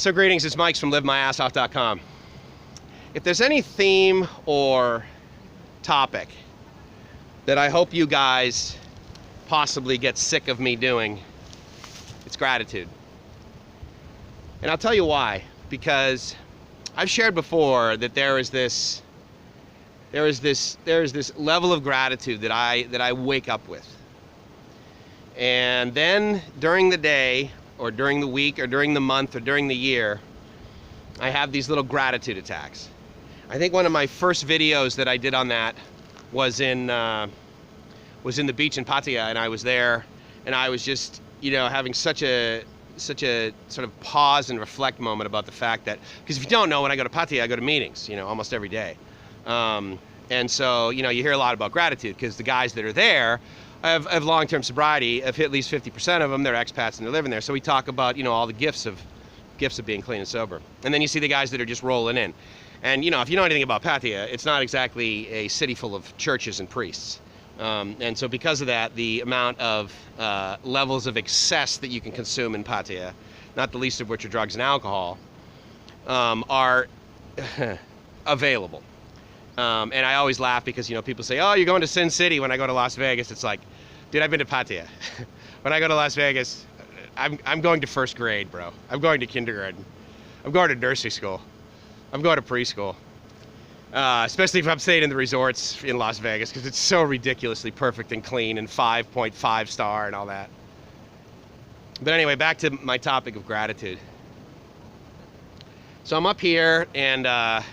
So greetings, it's Mike from LiveMyAssOff.com. If there's any theme or topic that I hope you guys possibly get sick of me doing, it's gratitude. And I'll tell you why. Because I've shared before that there is this level of gratitude that I wake up with. And then during the day, or during the week, or during the month, or during the year, I have these little gratitude attacks. I think one of my first videos that I did on that was in the beach in Pattaya, and I was there, and I was just, having such a sort of pause and reflect moment about the fact that, because if you don't know, when I go to Pattaya, I go to meetings, almost every day. And so, you hear a lot about gratitude because the guys that are there have long-term sobriety. I've hit at least 50% of them. They're expats and they're living there. So we talk about, all the gifts of being clean and sober. And then you see the guys that are just rolling in. And, if you know anything about Pattaya, it's not exactly a city full of churches and priests. And so because of that, the amount of levels of excess that you can consume in Pattaya, not the least of which are drugs and alcohol, are available. And I always laugh because, people say, oh, you're going to Sin City when I go to Las Vegas. It's like, dude, I've been to Pattaya. When I go to Las Vegas, I'm going to first grade, bro. I'm going to kindergarten. I'm going to nursery school. I'm going to preschool. Especially if I'm staying in the resorts in Las Vegas because it's so ridiculously perfect and clean and 5.5 star and all that. But anyway, back to my topic of gratitude. So I'm up here and I'm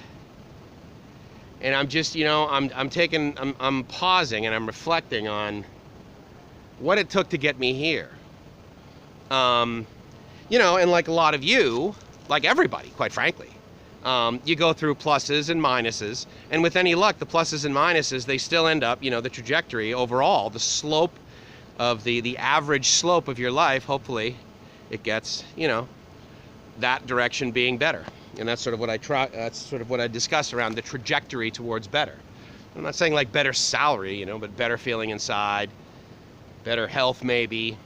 just, I'm pausing and I'm reflecting on what it took to get me here. And like a lot of you, like everybody, quite frankly, you go through pluses and minuses, and with any luck, the pluses and minuses, they still end up, the trajectory overall, the slope of the average slope of your life, hopefully it gets, that direction being better. And that's sort of what I discuss around the trajectory towards better. I'm not saying like better salary, but better feeling inside, better health maybe,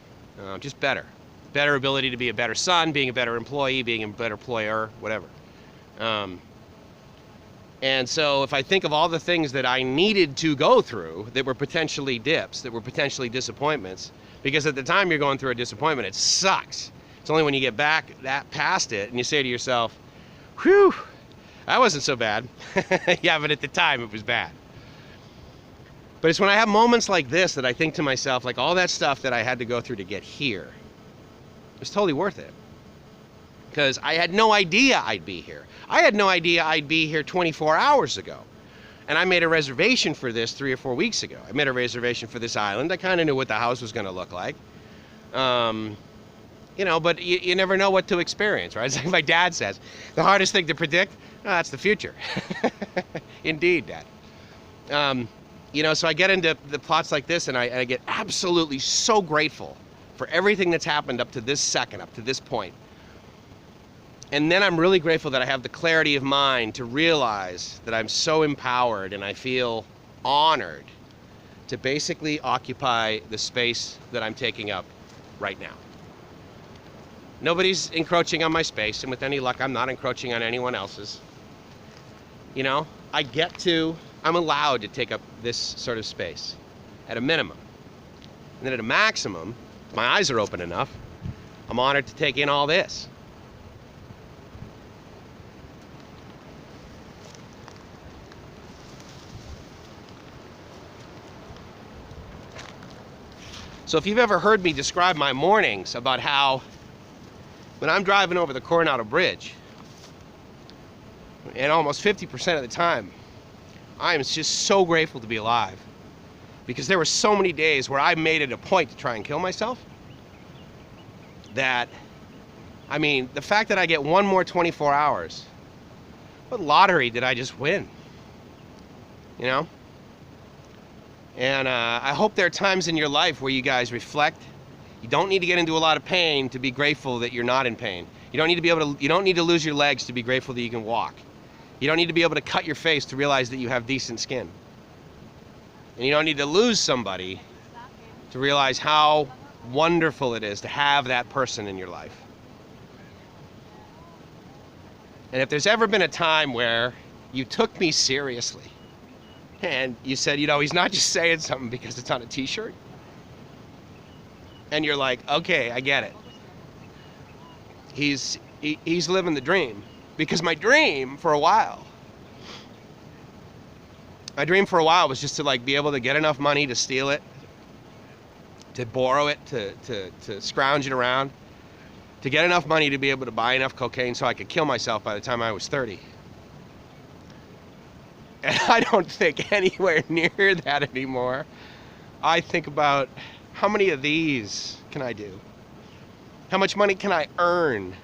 just better. Better ability to be a better son, being a better employee, being a better employer, whatever. And so if I think of all the things that I needed to go through that were potentially dips, that were potentially disappointments, because at the time you're going through a disappointment, it sucks. It's only when you get back past it and you say to yourself, whew, that wasn't so bad. Yeah, but at the time it was bad. But it's when I have moments like this that I think to myself, like all that stuff that I had to go through to get here, it's totally worth it. Because I had no idea I'd be here. I had no idea I'd be here 24 hours ago. And I made a reservation for this 3 or 4 weeks ago. I made a reservation for this island. I kind of knew what the house was going to look like. But you never know what to experience, right? It's like my dad says, the hardest thing to predict, that's the future. Indeed, Dad. So I get into the plots like this and I get absolutely so grateful for everything that's happened up to this second, up to this point. And then I'm really grateful that I have the clarity of mind to realize that I'm so empowered and I feel honored to basically occupy the space that I'm taking up right now. Nobody's encroaching on my space, and with any luck, I'm not encroaching on anyone else's. I'm allowed to take up this sort of space at a minimum. And then at a maximum, if my eyes are open enough, I'm honored to take in all this. So if you've ever heard me describe my mornings about how when I'm driving over the Coronado Bridge, and almost 50% of the time, I am just so grateful to be alive. Because there were so many days where I made it a point to try and kill myself that, the fact that I get one more 24 hours, what lottery did I just win? And I hope there are times in your life where you guys reflect. You don't need to get into a lot of pain to be grateful that you're not in pain. You don't need to lose your legs to be grateful that you can walk. You don't need to be able to cut your face to realize that you have decent skin. And you don't need to lose somebody to realize how wonderful it is to have that person in your life. And if there's ever been a time where you took me seriously and you said, you know, he's not just saying something because it's on a t-shirt, and you're like, okay, I get it. He's living the dream. Because my dream for a while was just to like be able to get enough money to steal it, to borrow it, to scrounge it around, to get enough money to be able to buy enough cocaine so I could kill myself by the time I was 30. And I don't think anywhere near that anymore. I think about, how many of these can I do? How much money can I earn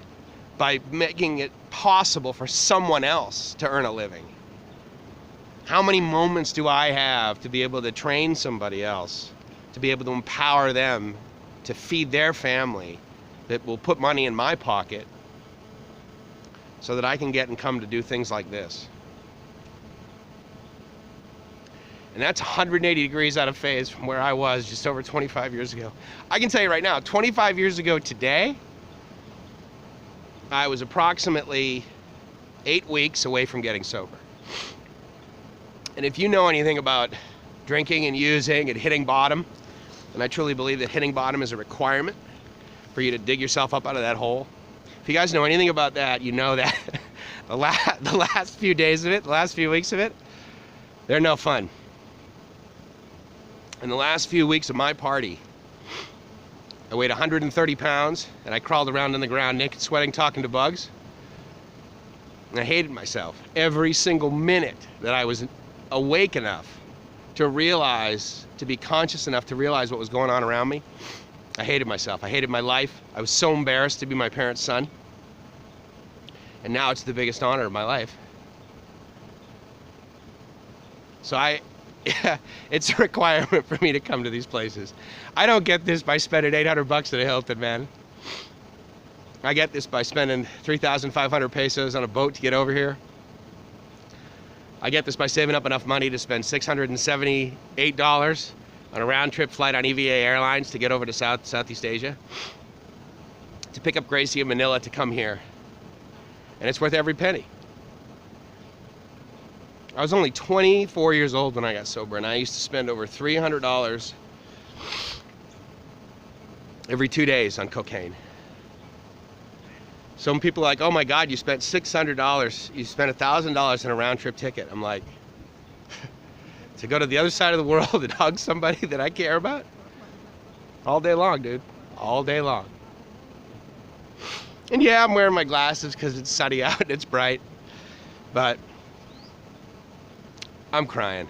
by making it possible for someone else to earn a living? How many moments do I have to be able to train somebody else, to be able to empower them to feed their family, that will put money in my pocket so that I can get and come to do things like this? And that's 180 degrees out of phase from where I was just over 25 years ago. I can tell you right now, 25 years ago today, I was approximately 8 weeks away from getting sober. And if you know anything about drinking and using and hitting bottom, and I truly believe that hitting bottom is a requirement for you to dig yourself up out of that hole. If you guys know anything about that, you know that the last few days of it, the last few weeks of it, they're no fun. In the last few weeks of my party, I weighed 130 pounds, and I crawled around on the ground naked, sweating, talking to bugs. And I hated myself every single minute that I was awake enough to realize, to be conscious enough to realize what was going on around me. I hated myself. I hated my life. I was so embarrassed to be my parents' son. And now it's the biggest honor of my life. So it's a requirement for me to come to these places. I don't get this by spending $800 at a Hilton, man. I get this by spending 3,500 pesos on a boat to get over here. I get this by saving up enough money to spend $678 on a round-trip flight on EVA Airlines to get over to Southeast Asia, to pick up Gracie in Manila to come here. And it's worth every penny. I was only 24 years old when I got sober, and I used to spend over $300 every 2 days on cocaine. Some people are like, oh my God, you spent $600, you spent $1,000 on a round-trip ticket. I'm like, to go to the other side of the world and hug somebody that I care about? All day long, dude, all day long. And yeah, I'm wearing my glasses because it's sunny out and it's bright, but I'm crying.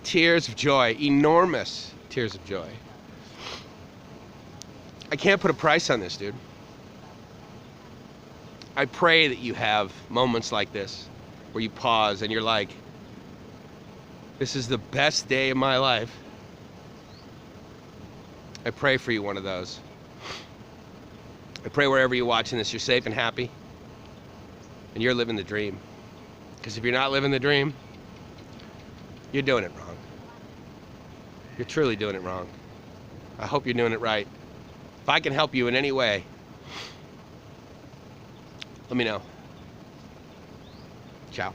Tears of joy, enormous tears of joy. I can't put a price on this, dude. I pray that you have moments like this where you pause and you're like, this is the best day of my life. I pray for you one of those. I pray wherever you're watching this, you're safe and happy and you're living the dream. Because if you're not living the dream, you're doing it wrong. You're truly doing it wrong. I hope you're doing it right. If I can help you in any way, let me know. Ciao.